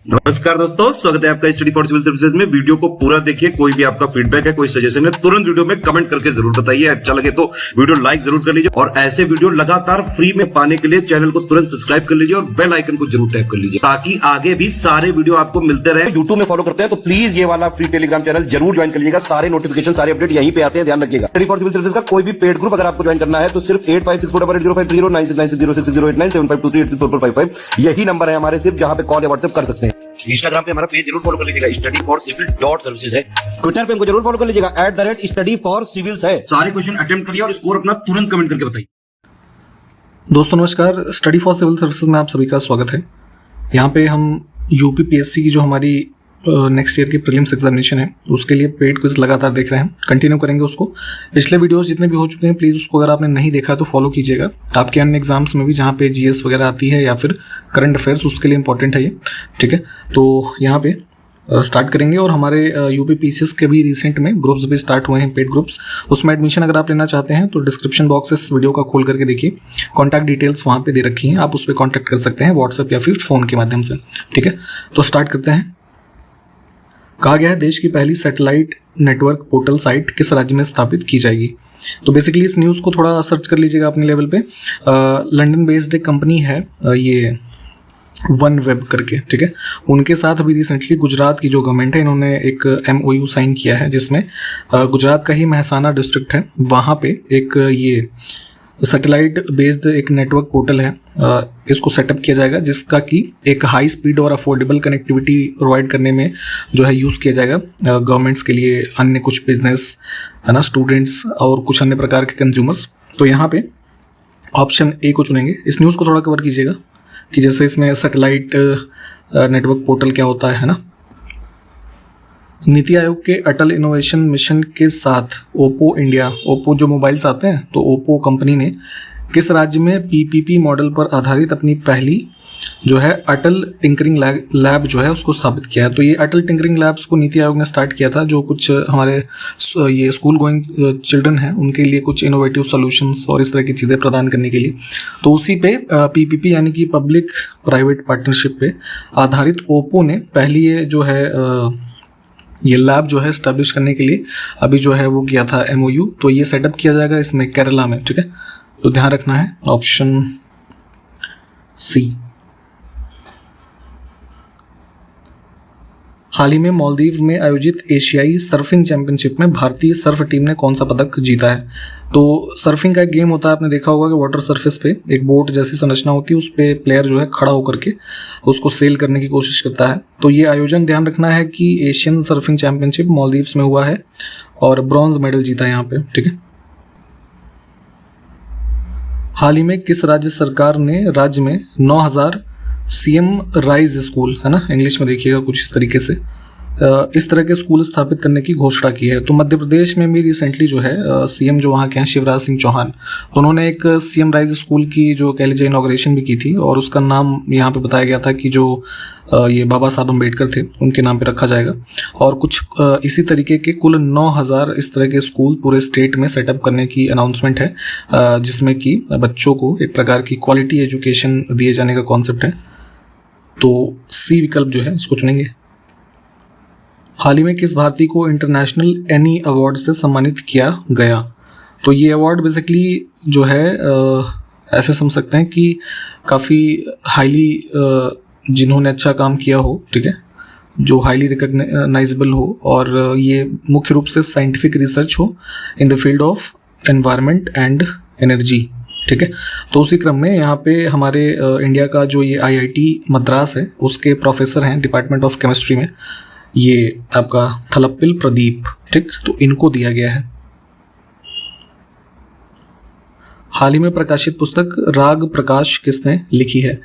नमस्कार दोस्तों, स्वागत है आपका स्टडी फॉर सिविल सर्विसेज में। वीडियो को पूरा देखिए। कोई भी आपका फीडबैक है, कोई सजेशन है, तुरंत वीडियो में कमेंट करके जरूर बताइए। अच्छा लगे तो वीडियो लाइक जरूर कर लीजिए और ऐसे वीडियो लगातार फ्री में पाने के लिए चैनल को तुरंत सब्सक्राइब कर लीजिए और बेल आइकन को जरूर टैप कर लीजिए ताकि आगे भी सारे वीडियो आपको मिलते रहे। यूट्यूब में फॉलो करते हैं तो प्लीज ये वाला फ्री टेलीग्राम चैनल जरूर ज्वाइन कर लीजिएगा। सारे नोटिफिकेशन, सारे अपडेट यहीं पे आते हैं, ध्यान रखिएगा। स्टडी फॉर सिविल सर्विसेज का कोई भी पेड ग्रुप अगर आपको ज्वाइन करना है तो सिर्फ 856480560660897523864455 यही नंबर है हमारे, सिर्फ जहां पे कॉल या व्हाट्सएप कर सकते हैं। इंस्टाग्राम पे हमारा पेज जरूर फॉलो कर लीजिएगा, studyforcivil.services है। ट्विटर पे हमको जरूर फॉलो कर लीजिएगा, @studyforcivils है। सारे क्वेश्चन अटेम्प्ट करिए और स्कोर अपना तुरंत कमेंट करके बताइए। दोस्तों नमस्कार, स्टडी फॉर सिविल सर्विसेज में आप सभी का स्वागत है। यहाँ पे हम यूपीपीएससी की जो हमारी नेक्स्ट ईयर की प्रीलिम्स एग्जामिनेशन है उसके लिए पेड क्विज लगातार देख रहे हैं, कंटिन्यू करेंगे उसको। पिछले वीडियोस जितने भी हो चुके हैं प्लीज़ उसको अगर आपने नहीं देखा तो फॉलो कीजिएगा। आपके अन्य एग्जाम्स में भी जहाँ पे जीएस वगैरह आती है या फिर करंट अफेयर्स, उसके लिए इंपॉर्टेंट है ये, ठीक है। तो यहाँ पे स्टार्ट करेंगे और हमारे यूपीपीसीएस के भी रिसेंट में ग्रुप्स भी स्टार्ट हुए हैं, पेड ग्रुप्स। उसमें एडमिशन अगर आप लेना चाहते हैं तो डिस्क्रिप्शन बॉक्स इस वीडियो का खोल करके देखिए, कॉन्टैक्ट डिटेल्स वहाँ पे दे रखी हैं, आप उस पर कॉन्टैक्ट कर सकते हैं व्हाट्सएप या फिर फ़ोन के माध्यम से, ठीक है। तो स्टार्ट करते हैं। कहा गया है देश की पहली सैटेलाइट नेटवर्क पोर्टल साइट किस राज्य में स्थापित की जाएगी। तो बेसिकली इस न्यूज़ को थोड़ा सर्च कर लीजिएगा अपने लेवल पे। लंदन बेस्ड एक कंपनी है ये वन वेब करके, ठीक है। उनके साथ अभी रिसेंटली गुजरात की जो गवर्नमेंट है इन्होंने एक MOU साइन किया है जिसमें गुजरात का ही महसाना डिस्ट्रिक्ट है, वहाँ पे एक ये सैटेलाइट बेस्ड एक नेटवर्क पोर्टल है, इसको सेटअप किया जाएगा जिसका कि एक हाई स्पीड और अफोर्डेबल कनेक्टिविटी प्रोवाइड करने में जो है यूज़ किया जाएगा गवर्नमेंट्स के लिए, अन्य कुछ बिजनेस है ना, स्टूडेंट्स और कुछ अन्य प्रकार के कंज्यूमर्स। तो यहाँ पे ऑप्शन ए को चुनेंगे। इस न्यूज़ को थोड़ा कवर कीजिएगा कि जैसे इसमें सैटेलाइट नेटवर्क पोर्टल क्या होता है ना। नीति आयोग के अटल इनोवेशन मिशन के साथ ओप्पो इंडिया, ओप्पो जो मोबाइल्स आते हैं, तो ओप्पो कंपनी ने किस राज्य में PPP मॉडल पर आधारित अपनी पहली जो है अटल टिंकरिंग लैब जो है उसको स्थापित किया है। तो ये अटल टिंकरिंग लैब्स को नीति आयोग ने स्टार्ट किया था, जो कुछ हमारे ये स्कूल गोइंग चिल्ड्रन हैं उनके लिए कुछ इनोवेटिव सॉल्यूशंस और इस तरह की चीज़ें प्रदान करने के लिए। तो उसी पे PPP यानी कि पब्लिक प्राइवेट पार्टनरशिप पे आधारित ओप्पो ने पहली ये जो है ये लैब जो है स्टैब्लिश करने के लिए अभी जो है वो किया था MOU। तो ये सेटअप किया जाएगा इसमें केरला में, ठीक है। तो ध्यान रखना है ऑप्शन सी। हाल ही में मालदीव में आयोजित एशियाई सर्फिंग चैंपियनशिप में भारतीय सर्फ टीम ने कौन सा पदक जीता है। तो सर्फिंग का एक गेम होता है, आपने देखा होगा कि वाटर सरफेस पे एक बोट जैसी संरचना होती है, उस पे प्लेयर जो है खड़ा होकर के उसको सेल करने की कोशिश करता है। तो ये आयोजन ध्यान रखना है कि एशियन सर्फिंग चैंपियनशिप मालदीव्स में हुआ है और ब्रॉन्ज मेडल जीता है यहाँ पे, ठीक है। हाल ही में किस राज्य सरकार ने राज्य में 9000 CM राइज स्कूल, है ना, इंग्लिश में देखिएगा कुछ इस तरीके से, इस तरह के स्कूल स्थापित करने की घोषणा की है। तो मध्य प्रदेश में भी रिसेंटली जो है CM जो वहाँ के हैं शिवराज सिंह चौहान, तो उन्होंने एक CM राइज स्कूल की जो कह लीजिए इनॉग्रेशन भी की थी और उसका नाम यहाँ पे बताया गया था कि जो ये बाबा साहब अम्बेडकर थे उनके नाम पे रखा जाएगा। और कुछ इसी तरीके के कुल 9000 इस तरह के स्कूल पूरे स्टेट में सेटअप करने की अनाउंसमेंट है, जिसमें कि बच्चों को एक प्रकार की क्वालिटी एजुकेशन दिए जाने का कॉन्सेप्ट है। तो सी विकल्प जो है इसको चुनेंगे। हाल ही में किस भारतीय को इंटरनेशनल एनी अवार्ड से सम्मानित किया गया। तो ये अवार्ड बेसिकली जो है ऐसे समझ सकते हैं कि काफ़ी हाईली जिन्होंने अच्छा काम किया हो, ठीक है, जो हाईली रिकग्नाइजेबल हो और ये मुख्य रूप से साइंटिफिक रिसर्च हो in the field of environment and energy, ठीक है। तो उसी क्रम में यहाँ पे हमारे इंडिया का जो ये IIT मद्रास है उसके प्रोफेसर हैं डिपार्टमेंट ऑफ केमिस्ट्री में, ये आपका थलप्पिल प्रदीप, ठीक, तो इनको दिया गया है। हाल ही में प्रकाशित पुस्तक राग प्रकाश किसने लिखी है।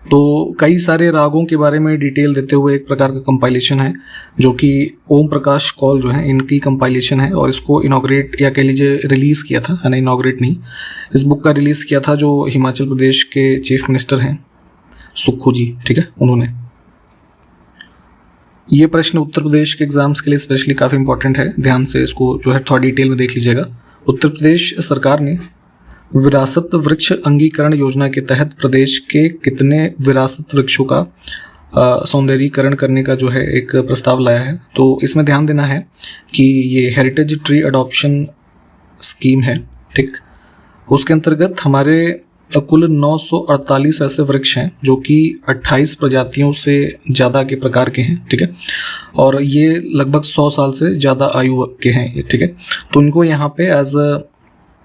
तो कई सारे रागों के बारे में डिटेल देते हुए एक प्रकार का कंपाइलेशन है जो कि ओम प्रकाश कौल जो है इनकी कंपाइलेशन है और इसको इनॉग्रेट या कह लीजिए रिलीज़ किया था, है ना, इनॉग्रेट नहीं, इस बुक का रिलीज़ किया था जो हिमाचल प्रदेश के चीफ मिनिस्टर हैं सुक्खू जी, ठीक है, उन्होंने। ये प्रश्न उत्तर प्रदेश के एग्जाम्स के लिए स्पेशली काफ़ी इंपॉर्टेंट है, ध्यान से इसको जो है थोड़ा डिटेल में देख लीजिएगा। उत्तर प्रदेश सरकार ने विरासत वृक्ष अंगीकरण योजना के तहत प्रदेश के कितने विरासत वृक्षों का सौंदर्यीकरण करने का जो है एक प्रस्ताव लाया है। तो इसमें ध्यान देना है कि ये हेरिटेज ट्री अडॉप्शन स्कीम है, ठीक। उसके अंतर्गत हमारे कुल 948 ऐसे वृक्ष हैं जो कि 28 प्रजातियों से ज़्यादा के प्रकार के हैं, ठीक है। और ये लगभग 100 साल से ज़्यादा आयु के हैं, ठीक है। तो इनको यहाँ पे एज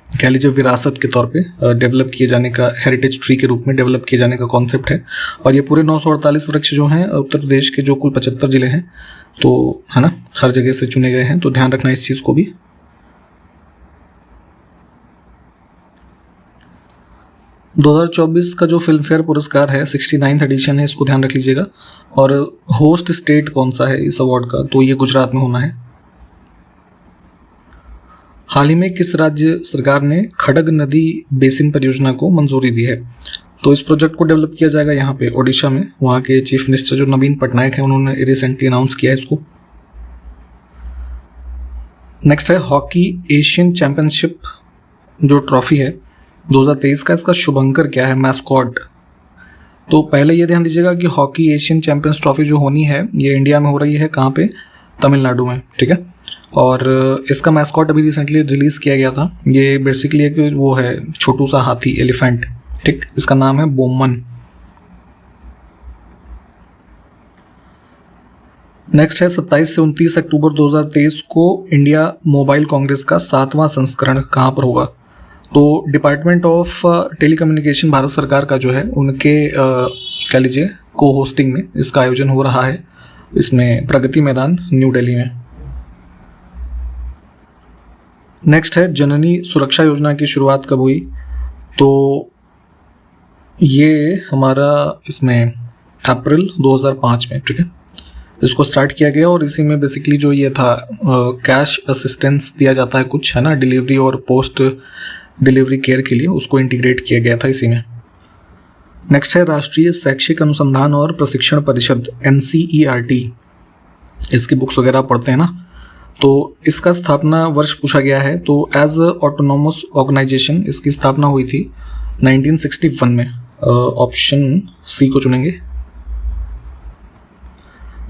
कह लीजिए विरासत के तौर पे डेवलप किए जाने का, हेरिटेज ट्री के रूप में डेवलप किए जाने का कॉन्सेप्ट है। और ये पूरे 948 वृक्ष जो हैं उत्तर प्रदेश के जो कुल 75 जिले हैं, तो है ना, हर जगह से चुने गए हैं। तो ध्यान रखना इस चीज़ को भी। 2024 का जो फिल्म फेयर पुरस्कार है 69th एडिशन है, इसको ध्यान रख लीजिएगा। और होस्ट स्टेट कौन सा है इस अवार्ड का, तो ये गुजरात में होना है। हाल ही में किस राज्य सरकार ने खड़ग नदी बेसिन परियोजना को मंजूरी दी है? तो इस प्रोजेक्ट को डेवलप किया जाएगा यहाँ पे ओडिशा में। वहाँ के चीफ मिनिस्टर जो नवीन पटनायक हैं उन्होंने रिसेंटली अनाउंस किया है इसको। नेक्स्ट है हॉकी एशियन चैंपियनशिप जो ट्रॉफी है 2023 का, इसका शुभंकर क्या है, मैस्कॉट। तो पहले ये ध्यान दीजिएगा कि हॉकी एशियन चैंपियंस ट्रॉफी जो होनी है ये इंडिया में हो रही है, कहाँ पे, तमिलनाडु में, ठीक है। और इसका मैस्कॉट अभी रिसेंटली रिलीज़ किया गया था। ये बेसिकली एक वो है छोटू सा हाथी, एलिफेंट, ठीक। इसका नाम है बोमन। नेक्स्ट है 27 से 29 अक्टूबर 2023 को इंडिया मोबाइल कांग्रेस का 7वां संस्करण कहाँ पर होगा? तो डिपार्टमेंट ऑफ टेलीकम्युनिकेशन भारत सरकार का जो है उनके कह लीजिए को होस्टिंग में इसका आयोजन हो रहा है, इसमें प्रगति मैदान न्यू दिल्ली में। नेक्स्ट है जननी सुरक्षा योजना की शुरुआत कब हुई? तो ये हमारा इसमें अप्रैल 2005 में, ठीक है, इसको स्टार्ट किया गया। और इसी में बेसिकली जो ये था कैश असिस्टेंस दिया जाता है कुछ, है ना, डिलीवरी और पोस्ट डिलीवरी केयर के लिए, उसको इंटीग्रेट किया गया था इसी में। नेक्स्ट है राष्ट्रीय शैक्षिक अनुसंधान और प्रशिक्षण परिषद NCERT, इसकी बुक्स वगैरह पढ़ते हैं ना, तो इसका स्थापना वर्ष पूछा गया है। तो एज ऑटोनोमस ऑर्गेनाइजेशन इसकी स्थापना हुई थी 1961 में। ऑप्शन सी को चुनेंगे।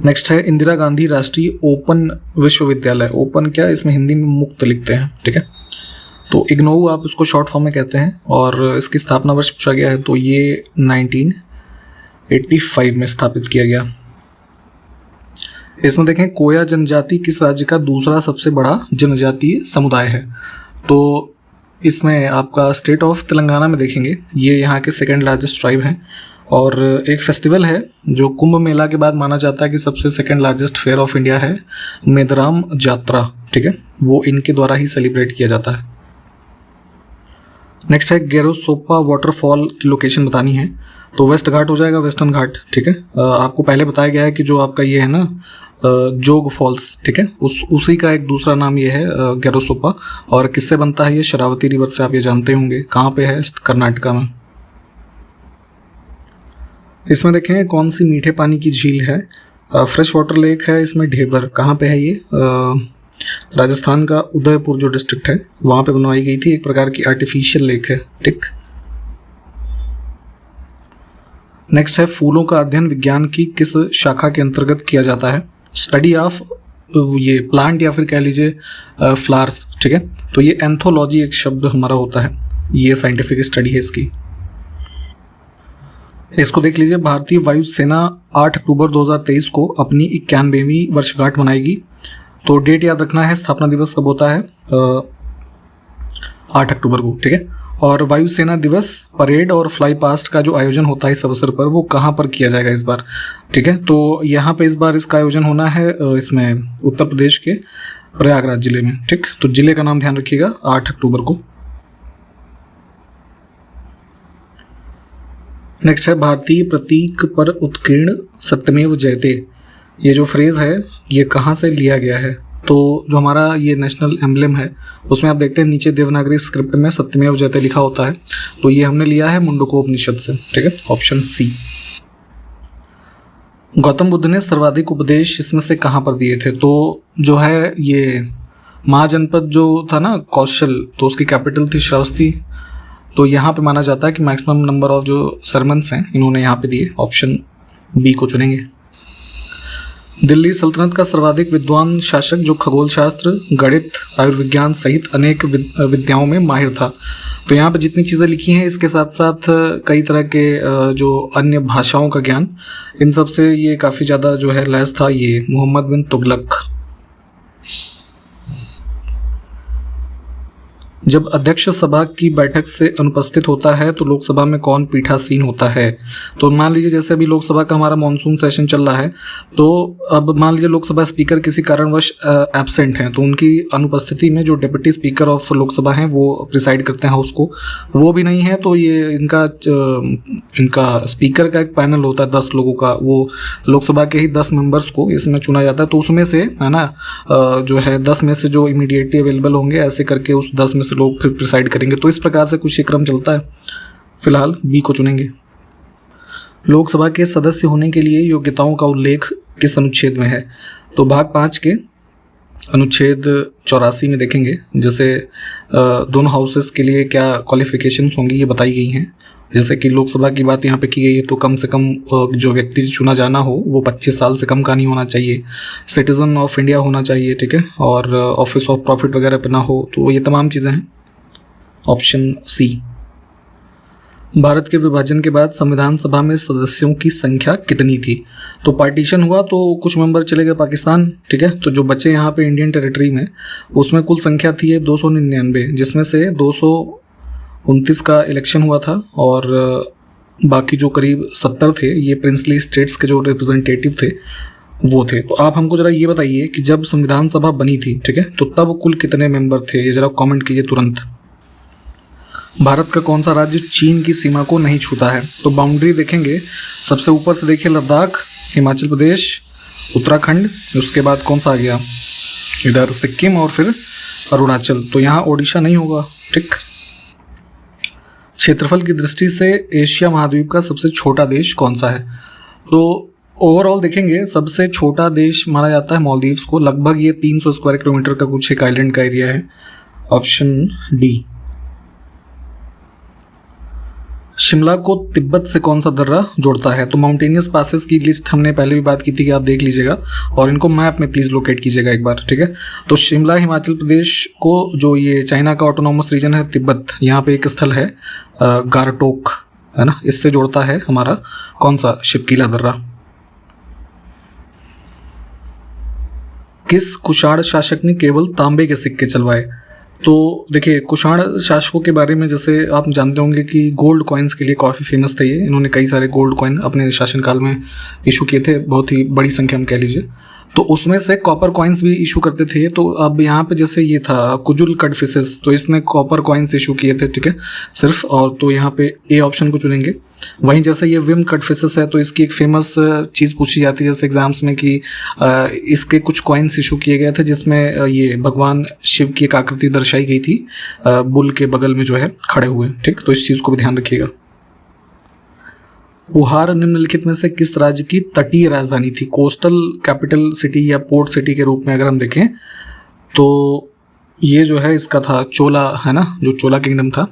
नेक्स्ट है इंदिरा गांधी राष्ट्रीय ओपन विश्वविद्यालय। ओपन क्या, इसमें हिंदी में मुक्त लिखते हैं, ठीक है। तो इग्नोऊ आप इसको शॉर्ट फॉर्म में कहते हैं। और इसकी स्थापना वर्ष पूछा गया है तो ये 1985 में स्थापित किया गया। इसमें देखें कोया जनजाति किस राज्य का दूसरा सबसे बड़ा जनजातीय समुदाय है? तो इसमें आपका स्टेट ऑफ तेलंगाना में देखेंगे, ये यहाँ के सेकंड लार्जेस्ट ट्राइब हैं। और एक फेस्टिवल है जो कुंभ मेला के बाद माना जाता है कि सबसे second largest fair of India है, मेदराम जात्रा, ठीक है, वो इनके द्वारा ही सेलिब्रेट किया जाता है। नेक्स्ट है गेरोसोपा वाटरफॉल की लोकेशन बतानी है। तो वेस्ट घाट हो जाएगा, वेस्टर्न घाट, ठीक है। आपको पहले बताया गया है कि जो आपका ये है ना जोग फॉल्स, ठीक है, उसी का एक दूसरा नाम ये है गेरोसोपा। और किससे बनता है ये? शरावती रिवर से, आप ये जानते होंगे। कहाँ पे है? कर्नाटका में। इसमें देखें कौन सी मीठे पानी की झील है? फ्रेश वाटर लेक है इसमें ढेबर। कहाँ पे है ये? राजस्थान का उदयपुर जो डिस्ट्रिक्ट है वहाँ पे बनवाई गई थी, एक प्रकार की आर्टिफिशियल लेक है, ठीक। नेक्स्ट है फूलों का अध्ययन विज्ञान की किस शाखा के अंतर्गत किया जाता है? स्टडी ऑफ ये प्लांट या फिर कह लीजिए फ्लावर्स, ठीक है। तो ये एंथोलॉजी एक शब्द हमारा होता है, ये साइंटिफिक स्टडी है इसकी। इसको देख लीजिए, भारतीय वायुसेना 8 अक्टूबर 2023 को अपनी 91वीं वर्षगांठ मनाएगी। तो डेट याद रखना है, स्थापना दिवस कब होता है? 8 अक्टूबर को, ठीक है। और वायुसेना दिवस परेड और फ्लाई पास्ट का जो आयोजन होता है इस अवसर पर, वो कहाँ पर किया जाएगा इस बार? ठीक है, तो यहाँ पे इस बार इसका आयोजन होना है इसमें उत्तर प्रदेश के प्रयागराज जिले में, ठीक। तो जिले का नाम ध्यान रखिएगा, 8 अक्टूबर को। नेक्स्ट है भारतीय प्रतीक पर उत्कीर्ण सत्यमेव जयते, ये जो फ्रेज है ये कहाँ से लिया गया है? तो जो हमारा ये नेशनल एम्बलम है उसमें आप देखते हैं नीचे देवनागरी स्क्रिप्ट में सत्यमेव जयते लिखा होता है, तो ये हमने लिया है मुंडकोपनिषद से, ठीक है, ऑप्शन सी। गौतम बुद्ध ने सर्वाधिक उपदेश इसमें से कहाँ पर दिए थे? तो जो है ये महाजनपद जो था ना कौशल, तो उसकी कैपिटल थी श्रावस्ती। तो यहाँ पे माना जाता है कि मैक्सिमम नंबर ऑफ जो सरमन्स हैं इन्होंने यहाँ पे दिए, ऑप्शन बी को चुनेंगे। दिल्ली सल्तनत का सर्वाधिक विद्वान शासक जो खगोल शास्त्र, गणित, आयुर्विज्ञान सहित अनेक विद्याओं में माहिर था। तो यहाँ पे जितनी चीज़ें लिखी हैं इसके साथ साथ कई तरह के जो अन्य भाषाओं का ज्ञान, इन सब से ये काफ़ी ज़्यादा जो है लैस था ये मोहम्मद बिन तुगलक। जब अध्यक्ष सभा की बैठक से अनुपस्थित होता है तो लोकसभा में कौन पीठासीन होता है? तो मान लीजिए जैसे अभी लोकसभा का हमारा मॉनसून सेशन चल रहा है, तो अब मान लीजिए लोकसभा स्पीकर किसी कारणवश एब्सेंट हैं, तो उनकी अनुपस्थिति में जो डिप्टी स्पीकर ऑफ लोकसभा हैं वो प्रिसाइड करते हैं हाउस को। वो भी नहीं है तो ये इनका स्पीकर का एक पैनल होता है 10 लोगों का, वो लोकसभा के ही 10 मेंबर्स को इसमें चुना जाता है। तो उसमें से है ना जो है 10 में से जो इमीडिएटली अवेलेबल होंगे, ऐसे करके उस 10 में से लोग फिर प्रिसाइड करेंगे। तो इस प्रकार से कुछ क्रम चलता है। फिलहाल बी को चुनेंगे। लोकसभा के सदस्य होने के लिए योग्यताओं का उल्लेख किस अनुच्छेद में है? तो भाग 5 के अनुच्छेद 84 में देखेंगे। जैसे दोनों हाउसेस के लिए क्या क्वालिफिकेशंस होंगी ये बताई गई हैं। जैसे कि लोकसभा की बात यहाँ पे की गई है तो कम से कम जो व्यक्ति चुना जाना हो वो 25 साल से कम का नहीं होना चाहिए, सिटीजन ऑफ इंडिया होना चाहिए, ठीक है, और ऑफिस ऑफ प्रॉफिट वगैरह पे ना हो। तो ये तमाम चीज़ें हैं। Option C. भारत के विभाजन के बाद संविधान सभा में सदस्यों की संख्या कितनी थी? तो पार्टीशन हुआ तो कुछ मेंबर चले गए पाकिस्तान, ठीक है, तो जो बचे यहाँ पे इंडियन टेरिटरी में उसमें कुल संख्या थी 299, जिसमें से 229 का इलेक्शन हुआ था और बाकी जो करीब 70 थे ये प्रिंसली स्टेट्स के जो रिप्रेजेंटेटिव थे वो थे। तो आप हमको ज़रा ये बताइए कि जब संविधान सभा बनी थी, ठीक है, तो तब कुल कितने मेंबर थे? ये ज़रा कमेंट कीजिए तुरंत। भारत का कौन सा राज्य चीन की सीमा को नहीं छूता है? तो बाउंड्री देखेंगे, सबसे ऊपर से देखिए लद्दाख, हिमाचल प्रदेश, उत्तराखंड, उसके बाद कौन सा आ गया इधर सिक्किम और फिर अरुणाचल। तो यहाँ ओडिशा नहीं होगा, ठीक। क्षेत्रफल की दृष्टि से एशिया महाद्वीप का सबसे छोटा देश कौन सा है? तो ओवरऑल देखेंगे सबसे छोटा देश माना जाता है मालदीव्स को, लगभग ये 300 स्क्वायर किलोमीटर का कुछ एक आइलैंड का एरिया है। Option D. शिमला को तिब्बत से कौन सा दर्रा जोड़ता है? तो माउंटेनियस पासेस की लिस्ट हमने पहले भी बात की थी कि आप देख लीजिएगा और इनको मैप में प्लीज़ लोकेट कीजिएगा एक बार, ठीक है। तो शिमला हिमाचल प्रदेश को जो ये चाइना का ऑटोनॉमस रीजन है तिब्बत, यहाँ पे एक स्थल है गारटोक, है ना, इससे जोड़ता है हमारा कौन सा शिपकीला दर्रा। किस कुषाण शासक ने केवल तांबे के सिक्के चलवाए? तो देखिए कुषाण शासकों के बारे में जैसे आप जानते होंगे कि गोल्ड कॉइन्स के लिए काफ़ी फेमस थे ये। इन्होंने कई सारे गोल्ड कॉइन अपने शासनकाल में इशू किए थे, बहुत ही बड़ी संख्या में कह लीजिए। तो उसमें से कॉपर कॉइन्स भी इशू करते थे। तो अब यहाँ पे जैसे ये था कुजुल कडफिसेस, तो इसने कॉपर कॉइन्स इशू किए थे, ठीक है, सिर्फ। और तो यहाँ पे ए ऑप्शन को चुनेंगे। वहीं जैसे ये विम कडफिसेस है तो इसकी एक फेमस चीज़ पूछी जाती है जैसे एग्जाम्स में कि इसके कुछ कॉइन्स इशू किए गए थे जिसमें ये भगवान शिव की एक आकृति दर्शाई गई थी बुल के बगल में जो है खड़े हुए, ठीक। तो इस चीज़ को भी ध्यान रखिएगा। बुहार निम्नलिखित में से किस राज्य की तटीय राजधानी थी? कोस्टल कैपिटल सिटी या पोर्ट सिटी के रूप में अगर हम देखें तो ये जो है इसका था चोला, है ना, जो चोला किंगडम था।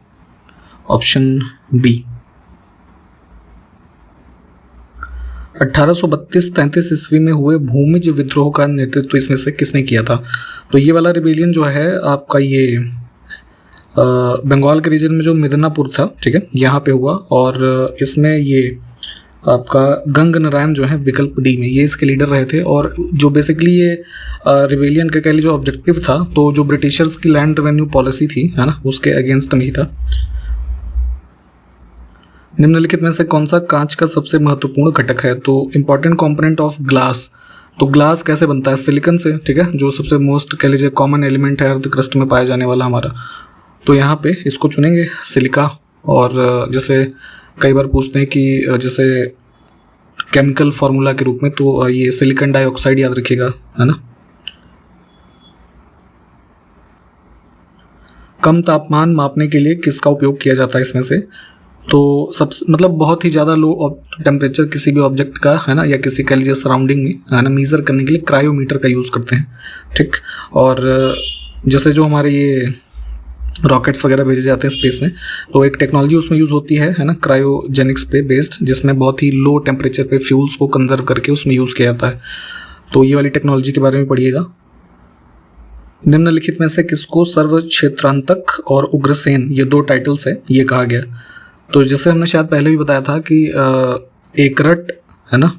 Option B. 1832-33 ईस्वी में हुए भूमिज विद्रोह का नेतृत्व इसमें से किसने किया था? तो ये वाला रिबेलियन जो है आपका ये बंगाल के रीजन में जो मिदनापुर था, ठीक है, यहाँ पे हुआ और इसमें ये आपका गंग नारायण जो है विकल्प डी में ये इसके लीडर रहे थे। और जो बेसिकली ये रिबेलियन का कह लीजिए जो ऑब्जेक्टिव था तो जो ब्रिटिशर्स की लैंड रेवेन्यू पॉलिसी थी, है ना, उसके अगेंस्ट में ही था। निम्नलिखित में से कौन सा कांच का सबसे महत्वपूर्ण घटक है? तो इंपॉर्टेंट कंपोनेंट ऑफ ग्लास। तो ग्लास कैसे बनता है? सिलिकॉन से, ठीक है, जो सबसे मोस्ट कह लीजिए कॉमन एलिमेंट है अर्थ क्रस्ट में पाया जाने वाला हमारा। तो यहाँ पे इसको चुनेंगे सिलिका। और जैसे कई बार पूछते हैं कि जैसे केमिकल फार्मूला के रूप में, तो ये सिलिकॉन डाइऑक्साइड याद रखिएगा, है ना। कम तापमान मापने के लिए किसका उपयोग किया जाता है इसमें से? तो सब मतलब बहुत ही ज़्यादा लो टेम्परेचर किसी भी ऑब्जेक्ट का, है ना, या किसी कह लीजिए सराउंडिंग में, है ना, मेज़र करने के लिए क्रायोमीटर का यूज़ करते हैं, ठीक। और जैसे जो हमारे ये रॉकेट्स वगैरह भेजे जाते हैं स्पेस में, तो एक टेक्नोलॉजी उसमें यूज़ होती है ना, क्रायोजेनिक्स पे बेस्ड, जिसमें बहुत ही लो टेम्परेचर पे फ्यूल्स को कंजर्व करके उसमें यूज़ किया जाता है। तो ये वाली टेक्नोलॉजी के बारे में पढ़िएगा। निम्नलिखित में से किसको सर्व क्षेत्रांतक और उग्रसेन, ये 2 टाइटल्स है, ये कहा गया। तो जैसे हमने शायद पहले भी बताया था कि एकरट है ना,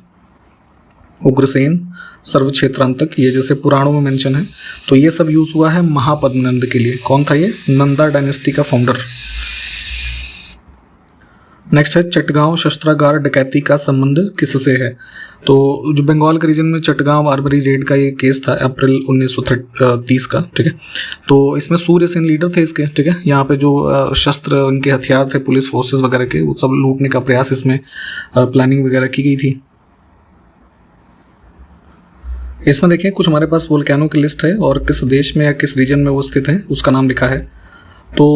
उग्रसेन, सर्व क्षेत्रांतक, ये जैसे पुराणों में मेंशन है। तो ये सब यूज हुआ है महापद्मनंद के लिए। कौन था ये? नंदा डायनेस्टी का फाउंडर। नेक्स्ट है चटगांव शस्त्रागार डकैती का संबंध किससे है? तो जो बंगाल के रीजन में चटगांव आर्बरी रेड का ये केस था अप्रैल 1930 का, ठीक है। तो इसमें सूर्य सेन लीडर थे इसके, ठीक है। यहाँ पे जो शस्त्र, उनके हथियार थे, पुलिस फोर्सेस वगैरह के, वो सब लूटने का प्रयास इसमें प्लानिंग वगैरह की गई थी। इसमें देखें कुछ हमारे पास वोल्केनो की लिस्ट है और किस देश में या किस रीजन में वो स्थित है उसका नाम लिखा है। तो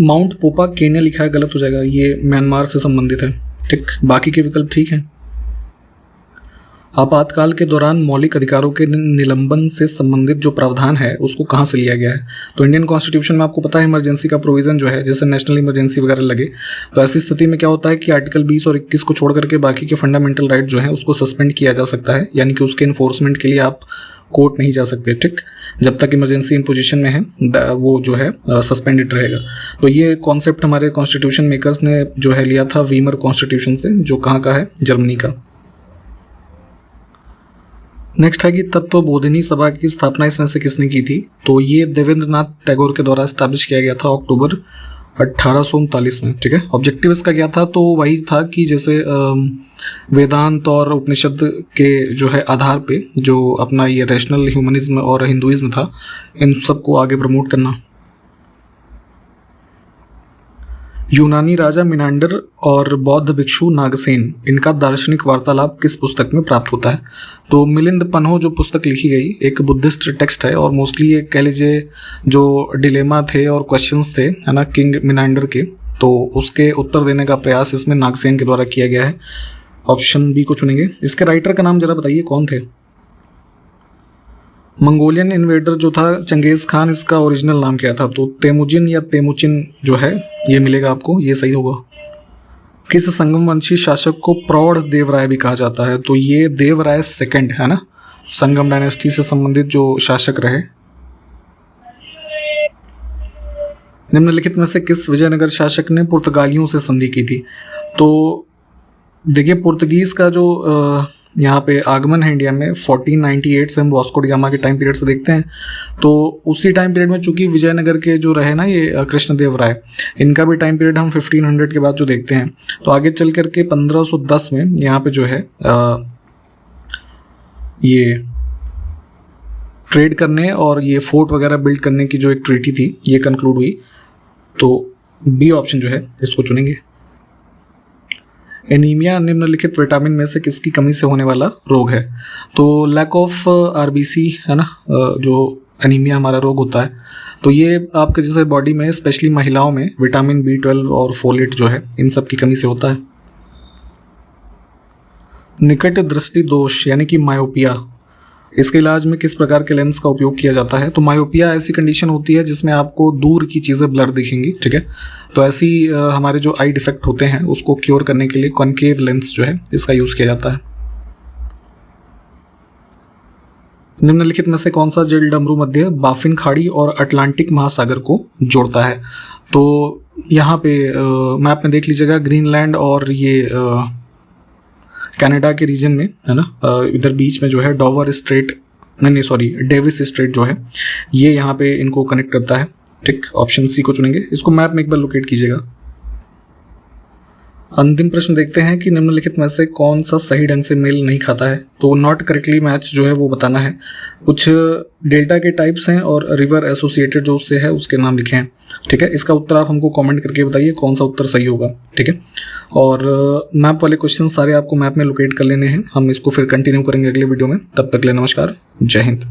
माउंट पोपा केन्या लिखा है, गलत हो जाएगा, ये म्यांमार से संबंधित है, ठीक। बाकी के विकल्प ठीक हैं। आपातकाल के दौरान मौलिक अधिकारों के निलंबन से संबंधित जो प्रावधान है उसको कहाँ से लिया गया है? तो इंडियन कॉन्स्टिट्यूशन में आपको पता है इमरजेंसी का प्रोविजन जो है, जैसे नेशनल इमरजेंसी वगैरह लगे, तो ऐसी स्थिति में क्या होता है कि आर्टिकल 20 और 21 को छोड़ करके बाकी के फंडामेंटल राइट जो है उसको सस्पेंड किया जा सकता है, यानी कि उसके इन्फोर्समेंट के लिए आप कोर्ट नहीं जा सकते, ठीक। जब तक इमरजेंसी इन पोजीशन में है वो जो है सस्पेंडेड रहेगा। तो ये कॉन्सेप्ट हमारे कॉन्स्टिट्यूशन मेकर्स ने जो है लिया था वीमर कॉन्स्टिट्यूशन से, जो कहाँ का है? जर्मनी का। नेक्स्ट है कि तत्वबोधिनी सभा की स्थापना इसमें से किसने की थी? तो ये देवेंद्रनाथ टैगोर के द्वारा एस्टैब्लिश किया गया था अक्टूबर 1839 में, ठीक है। ऑब्जेक्टिव इसका क्या था? तो वही था कि जैसे वेदांत और उपनिषद के जो है आधार पे जो अपना ये रैशनल ह्यूमनिज्म और हिंदुइज्म था, इन सबको आगे प्रमोट करना। यूनानी राजा मिनांडर और बौद्ध भिक्षु नागसेन, इनका दार्शनिक वार्तालाप किस पुस्तक में प्राप्त होता है? तो मिलिंद पन्हो जो पुस्तक लिखी गई, एक बुद्धिस्ट टेक्स्ट है और मोस्टली ये कह लीजिए जो डिलेमा थे और क्वेश्चंस थे, है ना, किंग मिनांडर के, तो उसके उत्तर देने का प्रयास इसमें नागसेन के द्वारा किया गया है। ऑप्शन बी को चुनेंगे। इसके राइटर का नाम जरा बताइए, कौन थे? मंगोलियन इन्वेडर जो था चंगेज खान, इसका ओरिजिनल नाम क्या था? तो तेमुजिन या तेमुचिन जो है ये मिलेगा आपको, ये सही होगा। किस संगमवंशी शासक को प्रौढ़ देवराय भी कहा जाता है? तो ये देवराय सेकंड है ना, संगम डायनेस्टी से संबंधित जो शासक रहे। निम्नलिखित में से किस विजयनगर शासक ने पुर्तगालियों से संधि की थी? तो देखिए पुर्तगीज का जो यहाँ पे आगमन है इंडिया में 1498 से हम वास्को डी गामा के टाइम पीरियड से देखते हैं। तो उसी टाइम पीरियड में चूंकि विजयनगर के जो रहे ना ये कृष्णदेव राय, इनका भी टाइम पीरियड हम 1500 के बाद जो देखते हैं। तो आगे चल करके 1510 में यहाँ पे जो है ये ट्रेड करने और ये फोर्ट वगैरह बिल्ड करने की जो एक ट्रीटी थी ये कंक्लूड हुई। तो बी ऑप्शन जो है इसको चुनेंगे। एनीमिया निम्नलिखित विटामिन में से किसकी कमी से होने वाला रोग है? तो लैक ऑफ आरबीसी है ना, जो एनीमिया हमारा रोग होता है, तो ये आपके जैसे बॉडी में स्पेशली महिलाओं में विटामिन B12 और फोलेट जो है इन सब की कमी से होता है। निकट दृष्टि दोष यानी कि मायोपिया, इसके इलाज में किस प्रकार के लेंस का उपयोग किया जाता है? तो मायोपिया ऐसी कंडीशन होती है जिसमें आपको दूर की चीज़ें ब्लर दिखेंगी, ठीक है। तो ऐसी हमारे जो आई डिफेक्ट होते हैं उसको क्योर करने के लिए कॉन्केव लेंस जो है इसका यूज़ किया जाता है। निम्नलिखित में से कौन सा जल डमरू मध्य बाफिन खाड़ी और अटलांटिक महासागर को जोड़ता है? तो यहाँ पे मैप में देख लीजिएगा, ग्रीनलैंड और ये कनाडा के रीजन में है ना, इधर बीच में जो है डॉवर स्ट्रेट, नहीं सॉरी डेविस स्ट्रेट जो है ये यहाँ पे इनको कनेक्ट करता है, ठीक। ऑप्शन सी को चुनेंगे। इसको मैप में एक बार लोकेट कीजिएगा। अंतिम प्रश्न देखते हैं कि निम्नलिखित में से कौन सा सही ढंग से मेल नहीं खाता है? तो नॉट करेक्टली मैच जो है वो बताना है। कुछ डेल्टा के टाइप्स हैं और रिवर एसोसिएटेड जो उससे है उसके नाम लिखे हैं, ठीक है। इसका उत्तर आप हमको कमेंट करके बताइए कौन सा उत्तर सही होगा, ठीक है। और मैप वाले क्वेश्चन सारे आपको मैप में लोकेट कर लेने हैं। हम इसको फिर कंटिन्यू करेंगे अगले वीडियो में। तब तक के लिए नमस्कार, जय हिंद।